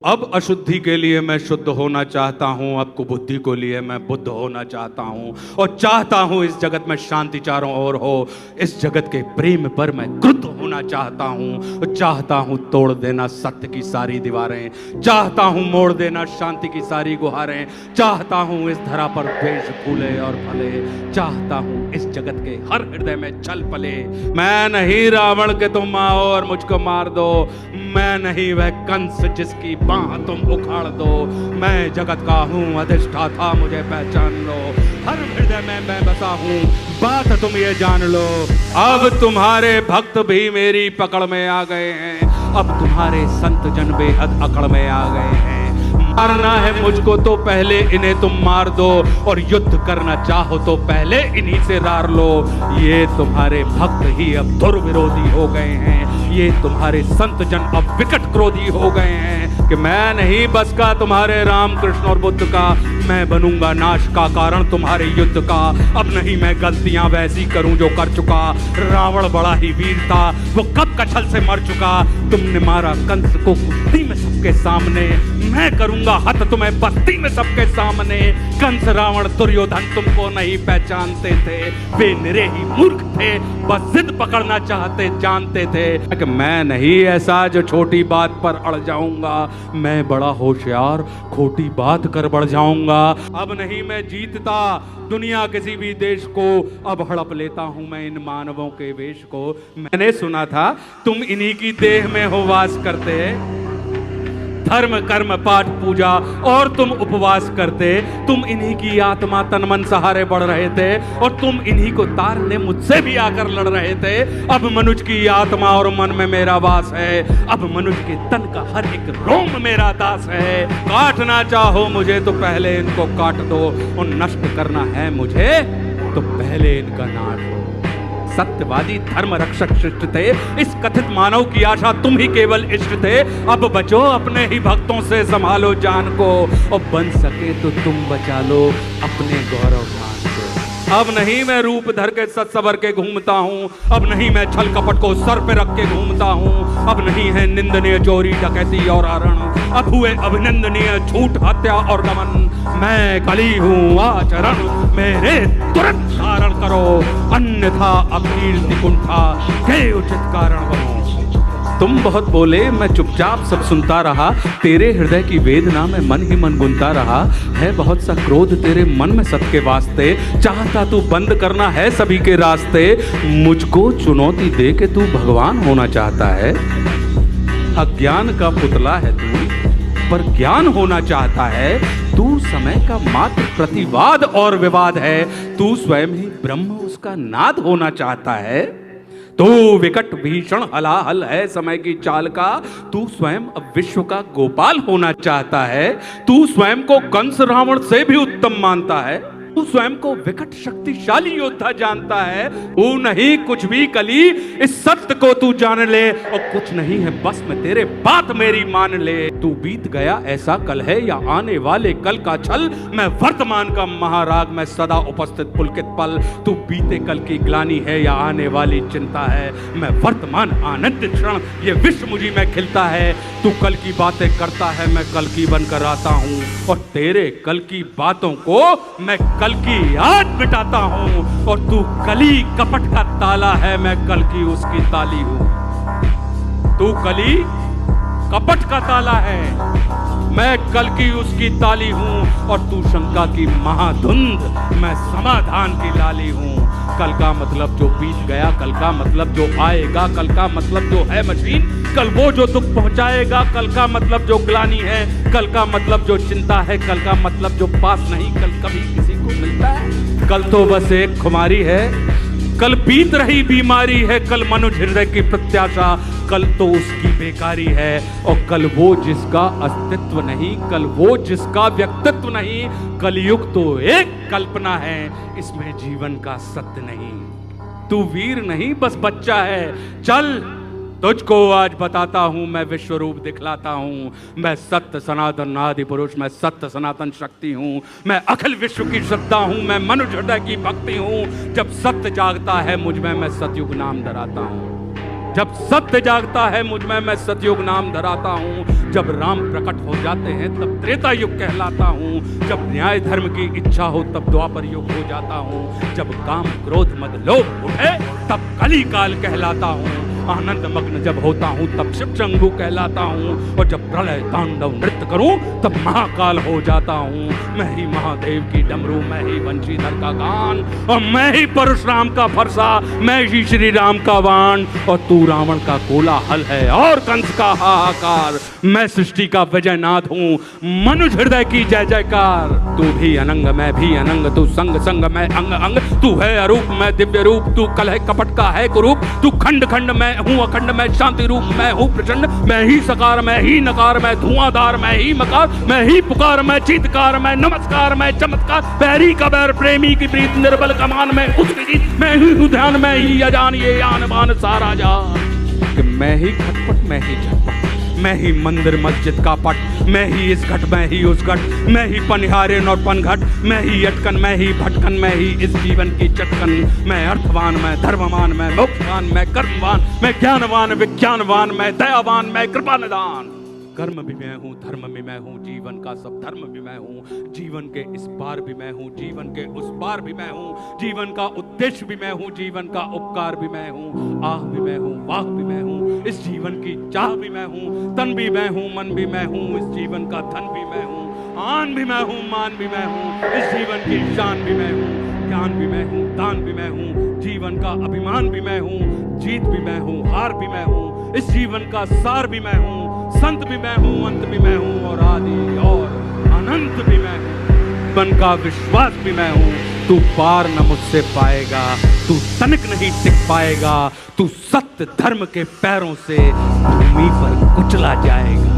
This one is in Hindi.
अब अशुद्धि के लिए मैं शुद्ध होना चाहता हूँ, अब कुबुद्धि को लिए मैं बुद्ध होना चाहता हूँ, और चाहता हूँ इस जगत में शांति चारों ओर हो। इस जगत के प्रेम पर मैं क्रुद्ध होना चाहता हूँ, और चाहता हूँ तोड़ देना सत्य की सारी दीवारें, चाहता हूँ मोड़ देना शांति की सारी गुहारें, चाहता हूँ इस धरा पर द्वेष फूले और फले, चाहता हूँ इस जगत के हर हृदय में छल पले। मैं नहीं रावण के तुम आओ और मुझको मार दो, मैं नहीं वह कंस जिसकी बाह तुम उखाड़ दो, मैं जगत का हूँ अधिष्ठाता मुझे पहचान लो, हर हृदय में मैं बसा हूँ बात तुम ये जान लो। अब तुम्हारे भक्त भी मेरी पकड़ में आ गए हैं, अब तुम्हारे संत जन बेहद अकड़ में आ गए हैं। मारना है मुझको तो पहले इन्हें तुम मार दो, और युद्ध करना चाहो तो पहले इन्हीं से रार लो। ये तुम्हारे भक्त ही अब दुर्विरोधी हो गए हैं, ये तुम्हारे संत जन अब विकट क्रोधी हो गए हैं, कि मैं नहीं बस का तुम्हारे राम कृष्ण और बुद्ध का, मैं बनूंगा नाश का कारण तुम्हारे युद्ध का। अब नहीं मैं गलतियां वैसी करूं जो कर चुका, रावण बड़ा ही वीर था वो कब कछल से मर चुका। तुमने मारा कंस को कुश्ती में सबके सामने, मैं करूंगा हत तुम्हें बस्ती में सबके सामने। कंस रावण दुर्योधन तुमको नहीं पहचानते थे, वे निरे ही मूर्ख थे, बस जिद पकड़ना चाहते जानते थे कि मैं नहीं ऐसा जो छोटी बात पर अड़ जाऊंगा, मैं बड़ा होशियार खोटी बात कर बढ़ जाऊंगा। अब नहीं मैं जीतता दुनिया किसी भी देश को, अब हड़प लेता हूं मैं इन मानवों के वेश को। मैंने सुना था तुम इन्हीं की देह में हो वास करते, धर्म कर्म पाठ पूजा और तुम उपवास करते, तुम इन्हीं की आत्मा तन मन सहारे बढ़ रहे थे, और तुम इन्हीं को तारने मुझसे भी आकर लड़ रहे थे। अब मनुष्य की आत्मा और मन में मेरा वास है, अब मनुष्य के तन का हर एक रोम मेरा दास है। काटना चाहो मुझे तो पहले इनको काट दो, और नष्ट करना है मुझे तो पहले इनका नाश हो। सत्यवादी धर्म रक्षक शिष्ट थे, इस कथित मानव की आशा तुम ही केवल इष्ट थे। अब बचो अपने ही भक्तों से, संभालो जान को, और बन सके तो तुम बचा लो अपने गौरव मान को। अब नहीं मैं रूप धर के सच सवर के घूमता हूँ, अब नहीं मैं छल कपट को सर पे रख के घूमता हूँ, अब नहीं है निंदनीय चोरी डकैती और हरण, अब हुए अभिनंदनीय झूठ हत्या और दमन। मैं कली हूँ आचरण मेरे तुरंत धारण करो, अन्यथा अकीर्ति कुंठा के उचित कारण बनो। तुम बहुत बोले मैं चुपचाप सब सुनता रहा, तेरे हृदय की वेदना में मन ही मन गुनता रहा। है बहुत सा क्रोध तेरे मन में सत्य के वास्ते, चाहता तू बंद करना है सभी के रास्ते। मुझको चुनौती दे के तू भगवान होना चाहता है, अज्ञान का पुतला है तू पर ज्ञान होना चाहता है। तू समय का मात्र प्रतिवाद और विवाद है, तू स्वयं ही ब्रह्म उसका नाद होना चाहता है। तू विकट भीषण हलाहल है समय की चाल का, तू स्वयं अब विश्व का गोपाल होना चाहता है। तू स्वयं को कंस रावण से भी उत्तम मानता है, तू स्वयं को विकट शक्तिशाली योद्धा जानता है। तू नहीं कुछ भी कली, इस सत्य को तू जान ले, और कुछ नहीं है बस में तेरे बात मेरी मान ले। तू बीत गया ऐसा कल है या आने वाले कल का छल, मैं वर्तमान का महाराग मैं सदा उपस्थित पुलकित पल। तू बीते कल की ग्लानि है या आने वाली चिंता है, मैं वर्तमान आनंदित क्षण ये विश्व मुझी में खिलता है। तू कल की बातें करता है मैं कल की बनकर आता हूँ, और तेरे कल की बातों को मैं कल की याद मिटाता हूं। और तू कली कपट का ताला है, मैं कल की उसकी ताली हूं। तू कली कपट का ताला है, मैं कल की उसकी ताली हूं, और तू शंका की महाधुंध, मैं समाधान की लाली हूं। कल का मतलब जो बीत गया, कल का मतलब जो आएगा, कल का मतलब जो है मशीन, कल वो जो दुख पहुंचाएगा, कल का मतलब जो ग्लानि है, कल का मतलब जो चिंता है, कल का मतलब जो पास नहीं कल कभी किसी को मिलता है। कल तो बस एक खुमारी है, कल बीत रही बीमारी है, कल मनुष्य हृदय की प्रत्याशा, कल तो उसकी बेकारी है। और कल वो जिसका अस्तित्व नहीं, कल वो जिसका व्यक्तित्व नहीं, कलयुग तो एक कल्पना है, इसमें जीवन का सत्य नहीं। तू वीर नहीं बस बच्चा है, चल तुझको आज बताता हूं, मैं विश्व रूप दिखलाता हूं। मैं सत्य सनातन आदि पुरुष, मैं सत्य सनातन शक्ति हूं, मैं अखिल विश्व की श्रद्धा हूं, मैं मनुष्य हृदय की भक्ति हूं। जब सत्य जागता है मुझ में, मैं सतयुग नाम धराता हूं। जब सत्य जागता है मुझ में, मैं सतयुग नाम धराता हूँ। जब राम प्रकट हो जाते हैं तब त्रेता युग कहलाता हूँ। जब न्याय धर्म की इच्छा हो तब द्वापर युग हो जाता हूँ। जब काम क्रोध मद लोभ उठे तब कली काल कहलाता हूँ। आनंद मग्न जब होता हूँ तब शिव शंभु कहलाता हूँ। और जब प्रलय तांडव नृत्य करूँ तब महाकाल हो जाता हूँ। मैं ही महादेव की डमरू, मैं ही बंशीधर का गान, और मैं ही परशुराम का फरसा, मैं ही श्री राम का बाण। और तू रावण का कोलाहल है और कंस का हाहाकार। मैं सृष्टि का विजयनाथ हूँ, मनुष्य हृदय की जय जयकार। तू भी अनंग मैं भी अनंग, तू संग संग मैं अंग अंग। तू है अरूप मैं दिव्य रूप, तू कलह कपट का है कुरूप। तू खंड खंड मैं हूँ अखंड, मैं शांति रूप मैं हूँ प्रचंड। मैं ही सकार मैं ही नकार, मैं धुआंधार मैं ही मकार। मैं ही पुकार मैं चीतकार, मैं नमस्कार मैं चमत्कार। बैरी का बैर प्रेमी की प्रीत, निर्बल कमान मैं उसकी जीत। मैं ही हूँ ध्यान मैं ही अजान, ये आन बान सारा जान। कि मैं ही खटपट मैं ही झटपट, मैं ही मंदिर मस्जिद का पट। मैं ही इस घट मैं ही उस घट, मैं ही पनिहारिन और पनघट। मैं ही अटकन मैं ही भटकन, मैं ही इस जीवन की चटकन। मैं अर्थवान मैं धर्मवान, मैं मोक्षवान मैं कर्मवान। मैं ज्ञानवान विज्ञानवान, मैं दयावान मैं कृपा निदान। कर्म भी मैं हूँ, धर्म भी मैं हूँ, जीवन का सब धर्म भी मैं हूँ। जीवन के इस पार भी मैं हूँ, जीवन के उस पार भी मैं हूँ। जीवन का उद्देश्य भी मैं हूँ, जीवन का उपकार भी मैं हूँ। आह भी मैं हूँ, वाह भी मैं हूँ, इस जीवन की चाह भी मैं हूँ। तन भी मैं हूँ, मन भी मैं हूँ, इस जीवन का धन भी मैं हूँ। आन भी मैं हूँ, मान भी मैं हूँ, इस जीवन की शान भी मैं हूँ। ज्ञान भी मैं हूँ, दान भी मैं हूँ, जीवन का अभिमान भी मैं हूँ। जीत भी मैं हूँ, हार भी मैं हूँ, इस जीवन का सार भी मैं हूँ। संत भी मैं हूँ, अंत भी मैं हूँ, और आदि और अनंत भी मैं हूँ। मन का विश्वास भी मैं हूँ। तू पार न मुझसे पाएगा, तू तनिक नहीं टिक पाएगा। तू सत्य धर्म के पैरों से भूमि पर कुचला जाएगा।